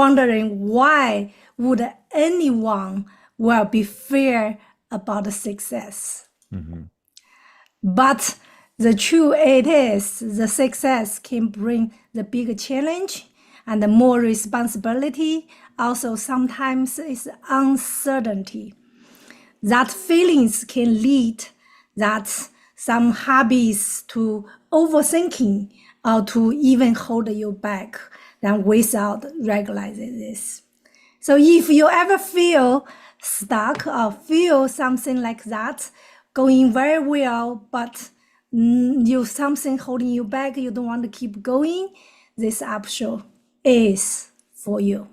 wondering why would anyone will be fear about the success. Hmm. But the truth it is the success can bring the bigger challenge and the more responsibility. Also, sometimes it's uncertainty. That feelings can lead that some hobbies to overthinking or to even hold you back than without realizing this. So if you ever feel stuck or feel something like that, going very well, but you something holding you back, you don't want to keep going, this episode is for you.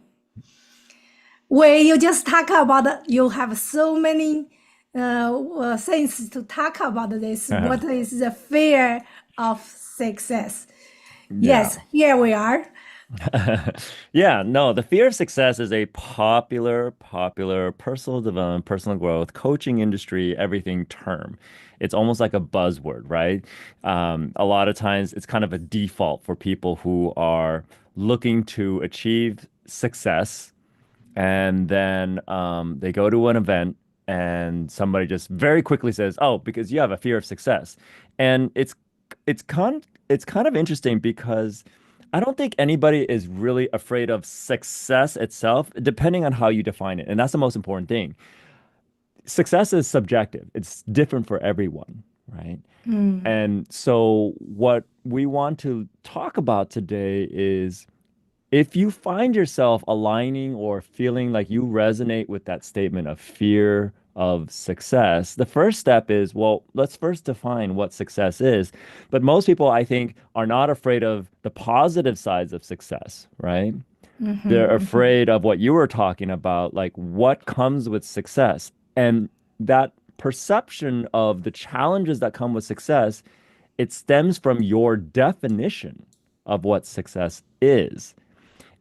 Where you just talk about, you have so many things to talk about this. What is the fear of success? Yeah. Yes, here we are. Yeah, no, the fear of success is a popular personal development, personal growth, coaching industry, everything term. It's almost like a buzzword, right? A lot of times it's kind of a default for people who are looking to achieve success, and then they go to an event and somebody just very quickly says, "Oh, because you have a fear of success." And it's kind of interesting because I don't think anybody is really afraid of success itself, depending on how you define it. And that's the most important thing. Success is subjective. It's different for everyone, right? Mm. And so what we want to talk about today is if you find yourself aligning or feeling like you resonate with that statement of fear of success, the first step is, well, let's first define what success is. But most people, I think, are not afraid of the positive sides of success, right? They're Mhm, mhm. afraid of what you were talking about, like what comes with success. And that perception of the challenges that come with success, it stems from your definition of what success is.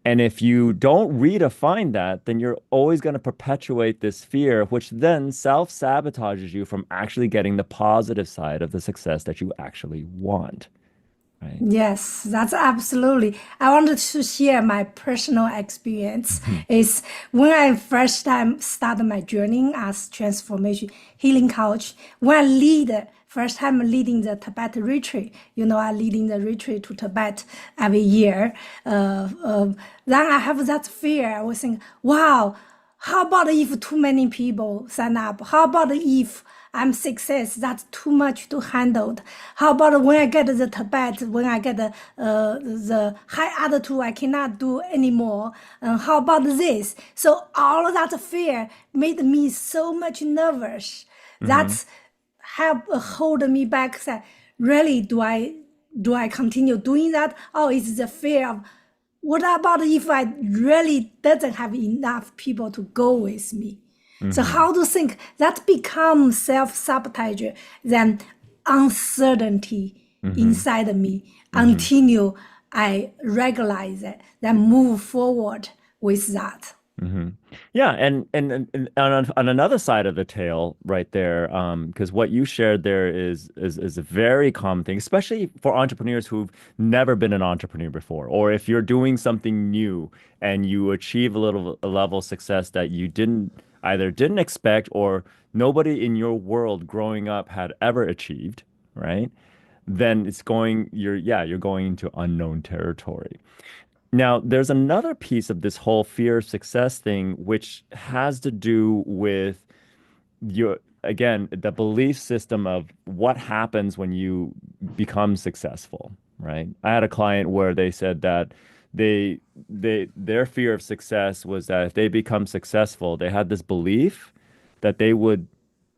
And if you don't redefine that, then you're always going to perpetuate this fear, which then self-sabotages you from actually getting the positive side of the success that you actually want, right? Yes, that's absolutely. I wanted to share my personal experience. Mhm. Is when I first time started my journey as transformation healing coach. When I lead first time leading the Tibet retreat, I leading the retreat to Tibet every year. Then I have that fear. I was thinking, wow, how about if too many people sign up? How about if I'm success? That's too much to handle. How about when I get the Tibet, when I get the high altitude, I cannot do anymore. How about this? So all of that fear made me so much nervous. Hmm. That's help hold me back. Say, really, do I continue doing that, or is the fear of what about if I really doesn't have enough people to go with me? So Hmm. how to think that becomes self-sabotage, then uncertainty Hmm. inside me Hmm. until I regularize it, then move forward with that. Hmm. Yeah, and on another side of the tail, right there, because what you shared there is a very common thing, especially for entrepreneurs who've never been an entrepreneur before, or if you're doing something new and you achieve a level of success that you didn't expect or nobody in your world growing up had ever achieved, right? Then you're going into unknown territory. Now, there's another piece of this whole fear of success thing, which has to do with again, the belief system of what happens when you become successful, right? I had a client where they said that their fear of success was that if they become successful, they had this belief that they would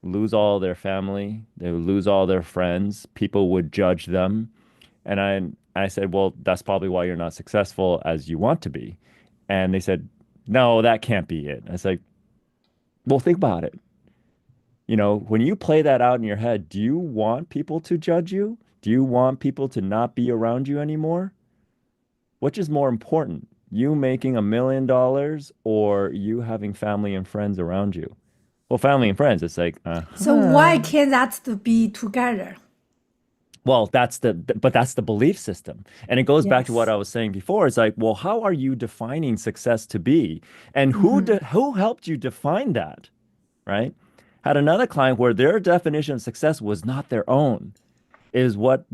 lose all their family, they would lose all their friends, people would judge them, and I said, well, that's probably why you're not successful as you want to be. And they said, no, that can't be it. I was like, well, think about it. When you play that out in your head, do you want people to judge you? Do you want people to not be around you anymore? Which is more important, you making $1 million or you having family and friends around you? Well, family and friends, it's like, So why uh-huh. can't that to be together? Well, that's the belief system. And it goes back to what Yes. I was saying before. It's like, well, how are you defining success to be? And Mm-hmm. who helped you define that, right? Had another client where their definition of success was not their own, is what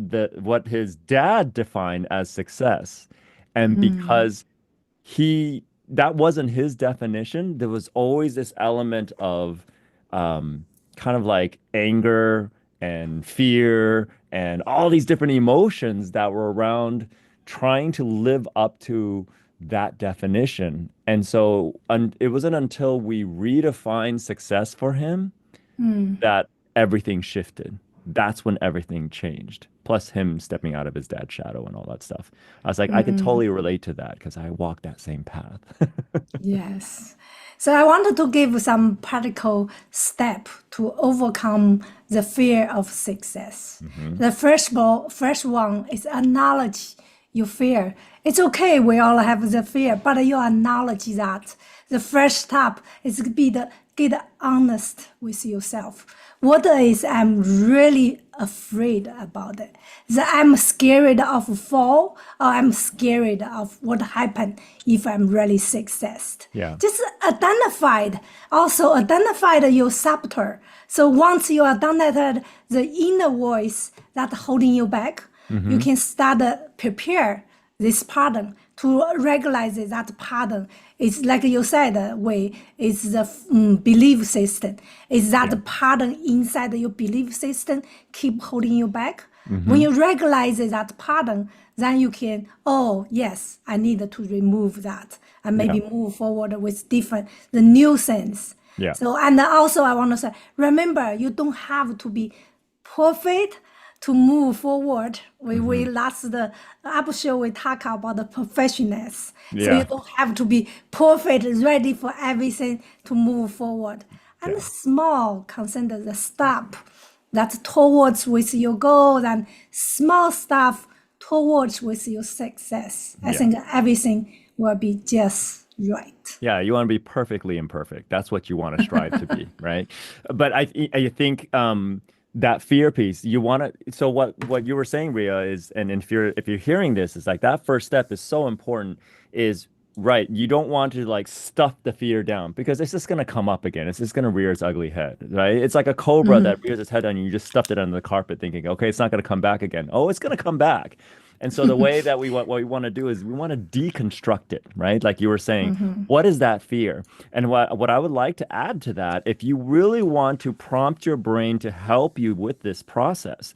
his dad defined as success. And Mm. because he that wasn't his definition. There was always this element of kind of like anger and fear and all these different emotions that were around trying to live up to that definition. And so it wasn't until we redefined success for him Mm. that everything shifted. That's when everything changed. Plus him stepping out of his dad's shadow and all that stuff. I was like, I could Mm. totally relate to that because I walked that same path. Yes. So I wanted to give some practical step to overcome the fear of success. Hmm. The first one is acknowledge your fear. It's okay, we all have the fear, but you acknowledge that. The first step is to get honest with yourself. What is I'm really afraid about it? That I'm scared of fall, or I'm scared of what happened if I'm really success. Yeah. Just identified. Also identified your saboteur. So once you identified the inner voice that holding you back, you Hmm. can start prepare this pattern to regularize that pattern. It's like you said, way it's the belief system. Is Yeah. that pattern inside your belief system keep holding you back? When Hmm. you regularize that pattern, then you can, oh yes, I need to remove that and Yeah. maybe move forward with the new sense. Yeah. So, and also I want to say, remember, you don't have to be perfect to move forward. We Hmm. last the episode we talk about the professionals. So you Yeah. don't have to be perfect, ready for everything to move forward. And Yeah. small, consider the step that towards with your goals and small stuff towards with your success. I Yeah. think everything will be just right. Yeah, you want to be perfectly imperfect. That's what you want to strive to be, right? But I think that fear piece, you want to. So what you were saying, Ria, is, and if you're hearing this, is like that first step is so important. Is right. You don't want to like stuff the fear down because it's just going to come up again. It's just going to rear its ugly head, right? It's like a cobra that rears its head on you. You just stuffed it under the carpet, thinking, okay, it's not going to come back again. Oh, it's going to come back. And so the way that what we want to do is we want to deconstruct it, right? Like you were saying, what is that fear? And what I would like to add to that, if you really want to prompt your brain to help you with this process,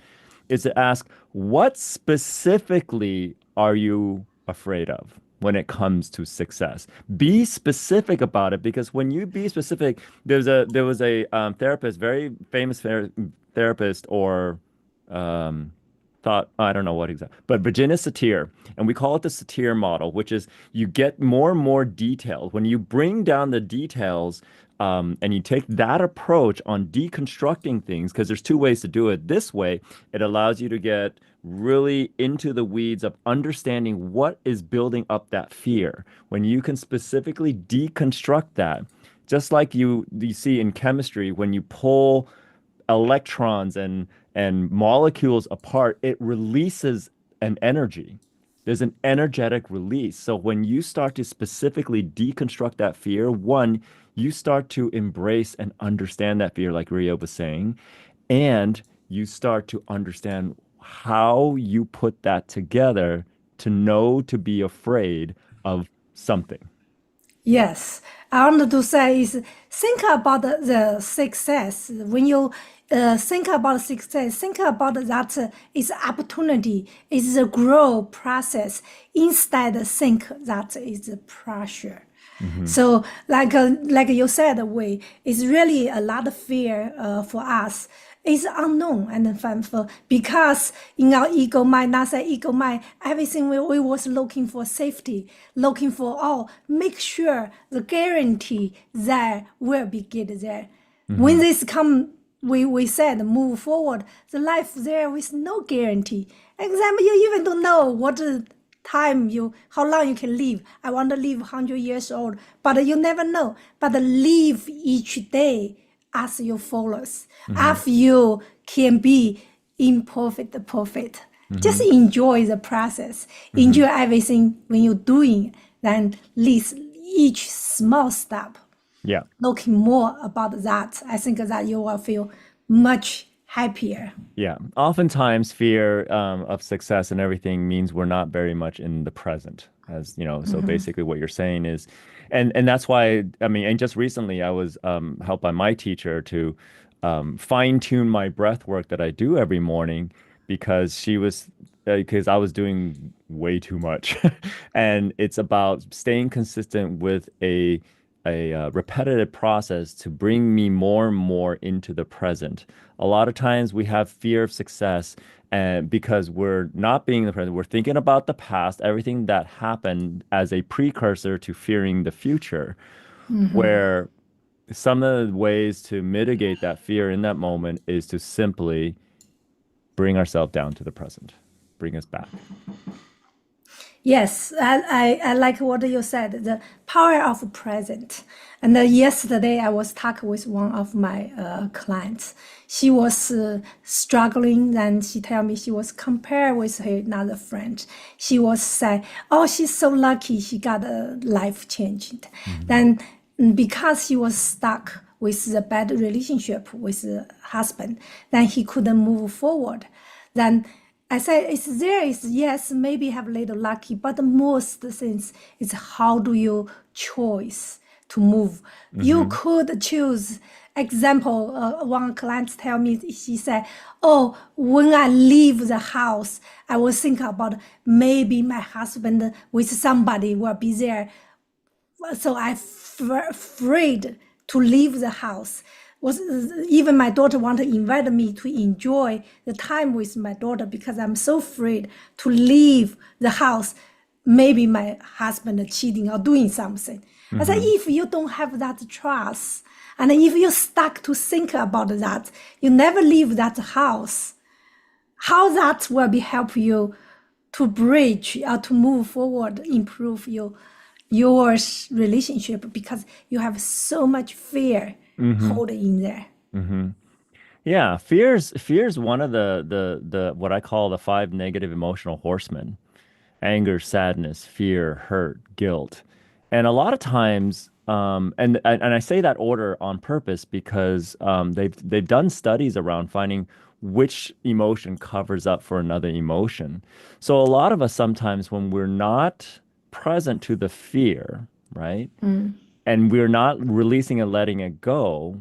is to ask, what specifically are you afraid of when it comes to success? Be specific about it because when you be specific, there was a therapist, very famous therapist or um, thought, I don't know what exactly, but Virginia Satir, and we call it the Satir model, which is you get more and more detailed. When you bring down the details, and you take that approach on deconstructing things, because there's two ways to do it. This way, it allows you to get really into the weeds of understanding what is building up that fear. When you can specifically deconstruct that, just like you see in chemistry, when you pull electrons and molecules apart, it releases an energy. There's an energetic release. So when you start to specifically deconstruct that fear, one, you start to embrace and understand that fear, like Rio was saying, and you start to understand how you put that together to know to be afraid of something. Yes, I wanted to say is think about the success. When you think about success, think about that it's opportunity, it's a growth process. Instead, think that is a pressure. Hmm. So, like you said, we it's really a lot of fear for us. It's unknown and for because in our ego mind, not say ego mind, everything we was looking for safety, looking for make sure the guarantee there will be good there. When Hmm. this come, we said move forward. The life there with no guarantee. Example, you even don't know what time how long you can live. I want to live 100 years old, but you never know. But live each day as you follows. Hmm. If you can be imperfect, perfect. Just Hmm. enjoy the process. Hmm. Enjoy everything when you're doing, then list each small step. Yeah. Looking more about that, I think that you will feel much happier. Yeah. Oftentimes, fear of success and everything means we're not very much in the present, as you know. So basically, what you're saying is, and that's why I mean, and just recently, I was helped by my teacher to fine tune my breath work that I do every morning because I was doing way too much, and it's about staying consistent with a repetitive process to bring me more and more into the present. A lot of times we have fear of success and because we're not being in the present, we're thinking about the past, everything that happened as a precursor to fearing the future, where some of the ways to mitigate that fear in that moment is to simply bring ourselves down to the present, bring us back. Yes, I like what you said, the power of present. And yesterday I was talking with one of my clients. She was struggling, and she tell me she was compared with her another friend. She was say, "Oh, she's so lucky, she got a life changed." Hmm. Then because he was stuck with the bad relationship with the husband, then he couldn't move forward. Then I said, it's there, is yes, maybe have little lucky, but the most things is how do you choose to move? You Hmm. could choose. Example, one client tell me, she said, oh, when I leave the house, I will think about maybe my husband with somebody will be there, so I afraid to leave the house. Was even my daughter want to invite me to enjoy the time with my daughter because I'm so afraid to leave the house. Maybe my husband cheating or doing something. I said, Hmm. if you don't have that trust, and if you're stuck to think about that, you never leave that house. How that will be help you to bridge or to move forward, improve your relationship because you have so much fear Hmm. holding in there. Hmm. Yeah, fear's one of the what I call the five negative emotional horsemen. Anger, sadness, fear, hurt, guilt. And a lot of times, and I say that order on purpose because they've done studies around finding which emotion covers up for another emotion. So a lot of us sometimes when we're not present to the fear, right? And we're not releasing and letting it go,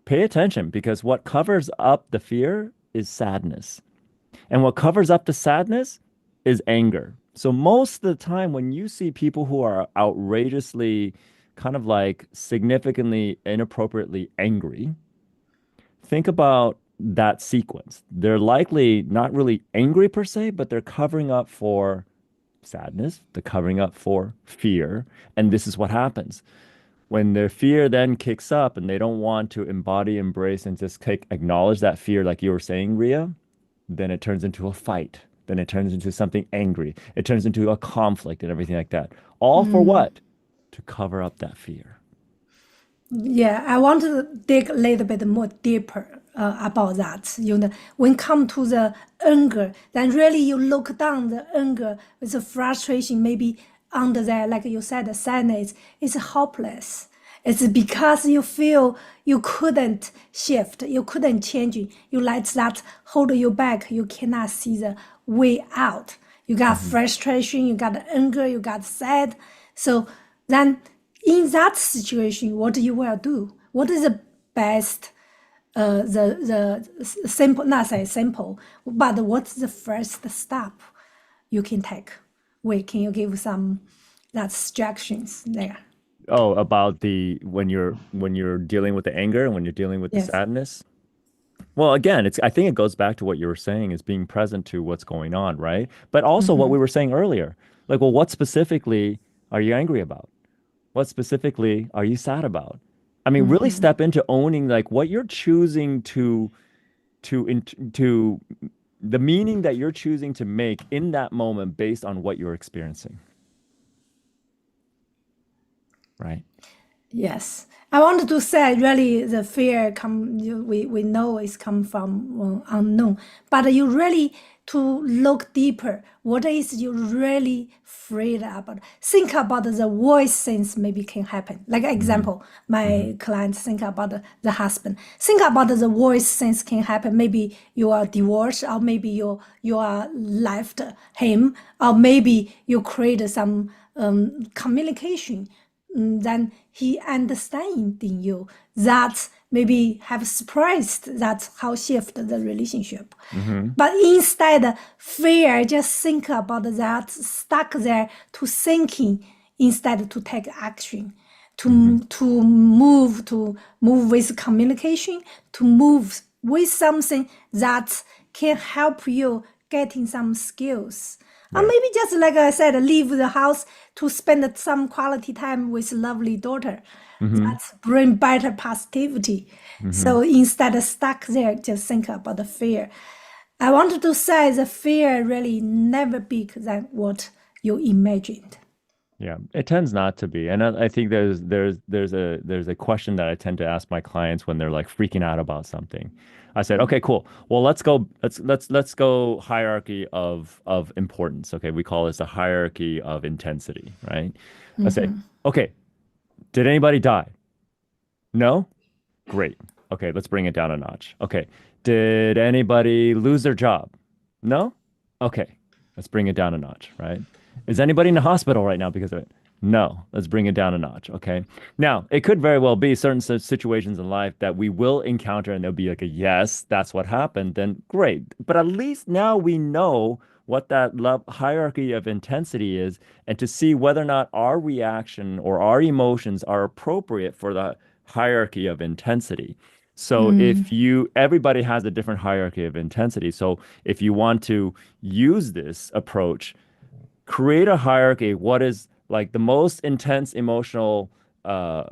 pay attention because what covers up the fear is sadness. And what covers up the sadness is anger. So most of the time when you see people who are outrageously kind of like significantly inappropriately angry, think about that sequence. They're likely not really angry per se, but they're covering up for sadness, they're covering up for fear, and this is what happens. When their fear then kicks up and they don't want to embody, embrace, and just acknowledge that fear, like you were saying, Ria, then it turns into a fight. Then it turns into something angry. It turns into a conflict and everything like that. All for what? To cover up that fear. Yeah, I want to dig a little bit more deeper about that. When come to the anger, then really you look down the anger with the frustration, maybe under there, like you said, the sadness is hopeless. It's because you feel you couldn't shift, you couldn't change. You let that hold you back. You cannot see the way out. You got Hmm. frustration, you got anger, you got sad. So then in that situation, what you will do? What is the best, the simple, not say simple, but what's the first step you can take? Wait, can you give some that suggestions there? Oh, about the when you're dealing with the anger and when you're dealing with the Yes. sadness. Well, again, it's I think it goes back to what you were saying is being present to what's going on, right? But also what we were saying earlier. Like, well, what specifically are you angry about? What specifically are you sad about? I mean, really step into owning like what you're choosing to the meaning that you're choosing to make in that moment based on what you're experiencing, right? Yes, I wanted to say really the fear we know is come from unknown, but you really to look deeper. What is you really afraid about? Think about the worst things maybe can happen. Like Hmm. example, Hmm. my clients think about the husband. Think about the worst things can happen. Maybe you are divorced, or maybe you are left him, or maybe you create some communication then he understanding you that maybe have surprised that how shift the relationship Hmm. but instead fear just think about that stuck there to thinking instead to take action Hmm. to move with communication to move with something that can help you getting some skills or Right. maybe just like I said, leave the house to spend some quality time with lovely daughter. Hmm. That bring better positivity. Hmm. So instead of stuck there, just think about the fear. I wanted to say the fear really never big than what you imagined. Yeah, it tends not to be. And I think there's a question that I tend to ask my clients when they're like freaking out about something. I said, okay, cool. Well, let's go hierarchy of importance. Okay, we call this a hierarchy of intensity, right? I say, okay, did anybody die? No? Great. Okay, let's bring it down a notch. Okay. Did anybody lose their job? No? Okay. Let's bring it down a notch, right? Is anybody in the hospital right now because of it? No. Let's bring it down a notch, okay? Now, it could very well be certain situations in life that we will encounter and there'll be like a yes, that's what happened, then great. But at least now we know what that love hierarchy of intensity is and to see whether or not our reaction or our emotions are appropriate for the hierarchy of intensity. So if you, everybody has a different hierarchy of intensity. So if you want to use this approach, create a hierarchy. What is like the most intense emotional uh,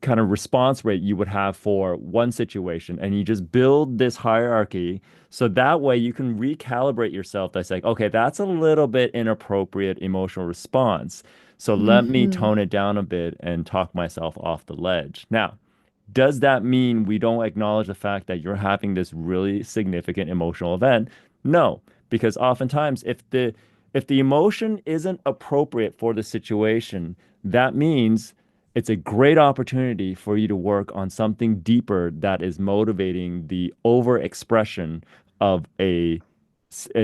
kind of response rate you would have for one situation, and you just build this hierarchy so that way you can recalibrate yourself. That's like, okay, that's a little bit inappropriate emotional response. So let me tone it down a bit and talk myself off the ledge. Now, does that mean we don't acknowledge the fact that you're having this really significant emotional event? No, because oftentimes if the emotion isn't appropriate for the situation, that means it's a great opportunity for you to work on something deeper that is motivating the overexpression of a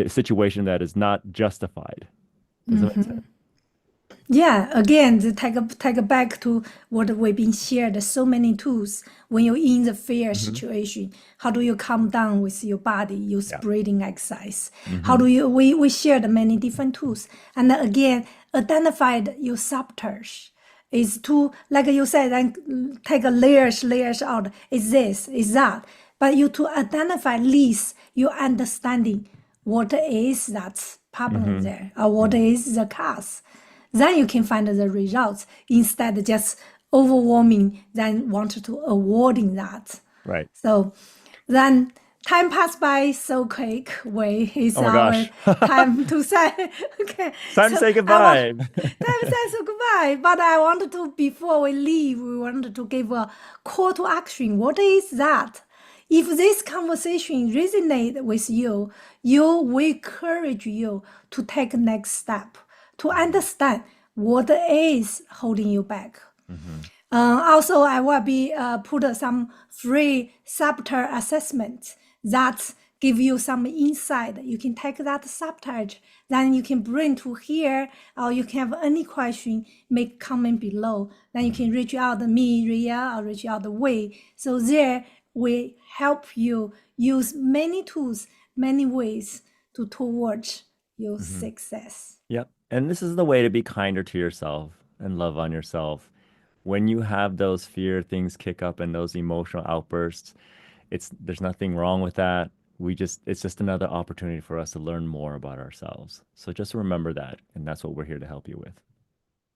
situation that is not justified. Does that make sense? Yeah, again, take it back to what we've been shared. So many tools when you're in the fear Hmm. situation. How do you calm down with your body? Use Yeah. breathing exercise. How do Hmm. you? We shared many different tools, and then again, identified your saboteurs is to like you said, then take a layers out. Is this? Is that? But you to identify at least your understanding what is that problem Hmm. there or what Hmm. is the cause then you can find the results instead of just overwhelming then want to avoiding that Right. so then time passed by so quick way is Oh my our gosh. time to say okay It's time to so say I want goodbye. time says so goodbye but I wanted to before we leave we wanted to give a call to action what is that if this conversation resonate with you, you will encourage you to take next step to understand what is holding you back. Hmm. Also, I will be put some free saboteur assessment that give you some insight. You can take that sabotage, then you can bring to here, or you can have any question, make comment below. Then you can reach out to me, Ria, or reach out to Wei. So there we help you use many tools, many ways to towards your Hmm. success. Yep. And this is the way to be kinder to yourself and love on yourself. When you have those fear things kick up and those emotional outbursts, there's nothing wrong with that. It's just another opportunity for us to learn more about ourselves. So just remember that, and that's what we're here to help you with.